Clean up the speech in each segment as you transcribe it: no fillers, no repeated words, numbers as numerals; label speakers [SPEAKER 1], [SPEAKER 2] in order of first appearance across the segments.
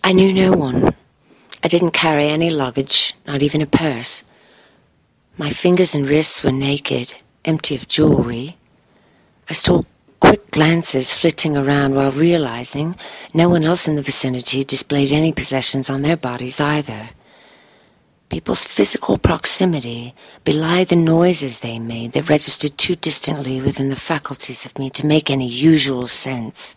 [SPEAKER 1] I knew no one. I didn't carry any luggage, not even a purse. My fingers and wrists were naked, empty of jewelry. I stole quick glances flitting around while realizing no one else in the vicinity displayed any possessions on their bodies either. People's physical proximity belied the noises they made that registered too distantly within the faculties of me to make any usual sense.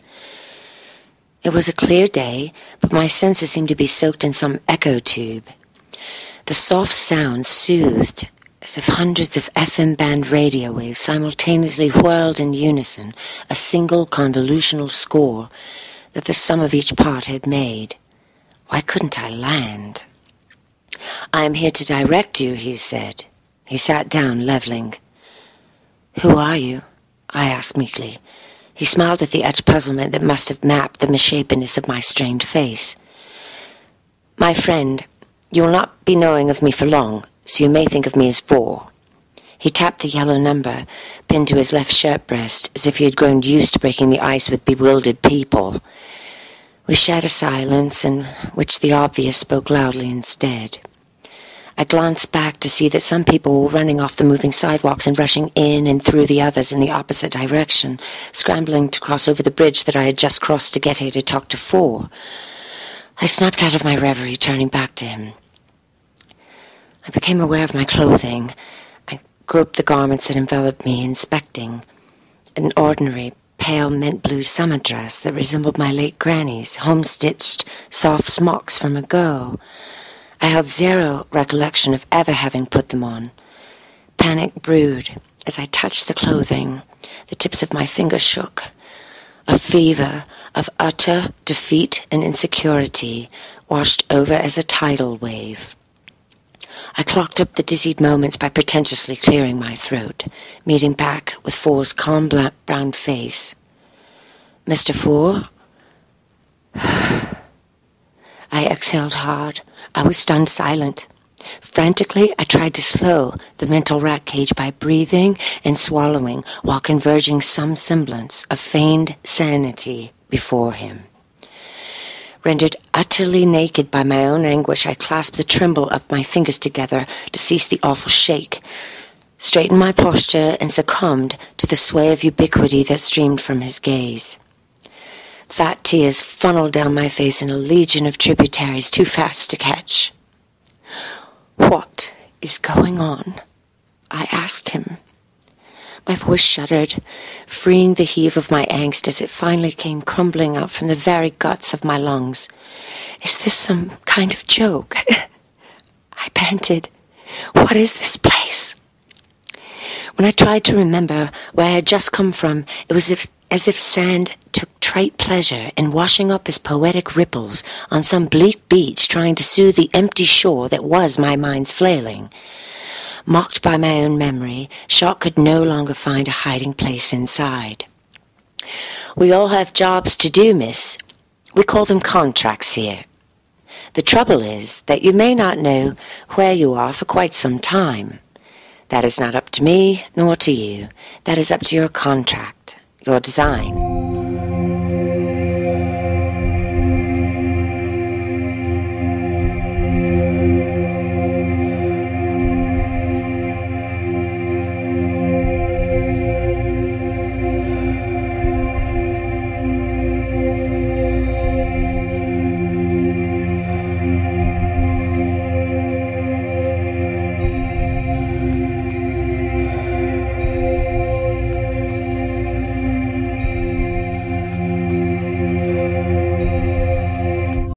[SPEAKER 1] It was a clear day, but my senses seemed to be soaked in some echo tube. The soft sounds soothed, as if hundreds of FM band radio waves simultaneously whirled in unison, a single convolutional score that the sum of each part had made. Why couldn't I land? "I am here to direct you," he said. He sat down, leveling. "Who are you?" I asked meekly. He smiled at the etched puzzlement that must have mapped the misshapenness of my strained face. "My friend, you will not be knowing of me for long, so you may think of me as 4. He tapped the yellow number, pinned to his left shirt breast, as if he had grown used to breaking the ice with bewildered people. We shared a silence in which the obvious spoke loudly instead. I glanced back to see that some people were running off the moving sidewalks and rushing in and through the others in the opposite direction, scrambling to cross over the bridge that I had just crossed to get here to talk to 4. I snapped out of my reverie, turning back to him. I became aware of my clothing. I groped the garments that enveloped me, inspecting. An ordinary, pale mint blue summer dress that resembled my late granny's, home-stitched, soft smocks from a girl. I held zero recollection of ever having put them on. Panic brewed as I touched the clothing. The tips of my fingers shook. A fever of utter defeat and insecurity washed over as a tidal wave. I clocked up the dizzied moments by pretentiously clearing my throat, meeting back with 4's calm brown face. "Mr. 4?" I exhaled hard. I was stunned silent. Frantically, I tried to slow the mental rat cage by breathing and swallowing while converging some semblance of feigned sanity before him. Rendered utterly naked by my own anguish, I clasped the tremble of my fingers together to cease the awful shake, straightened my posture, and succumbed to the sway of ubiquity that streamed from his gaze. Fat tears funneled down my face in a legion of tributaries too fast to catch. "What is going on?" I asked him. My voice shuddered, freeing the heave of my angst as it finally came crumbling out from the very guts of my lungs. "Is this some kind of joke?" I panted. "What is this place?" When I tried to remember where I had just come from, it was as if sand took trite pleasure in washing up as poetic ripples on some bleak beach, trying to soothe the empty shore that was my mind's flailing. Mocked by my own memory, shock could no longer find a hiding place inside. "We all have jobs to do, miss. We call them contracts here. The trouble is that you may not know where you are for quite some time. That is not up to me, nor to you. That is up to your contract, your design."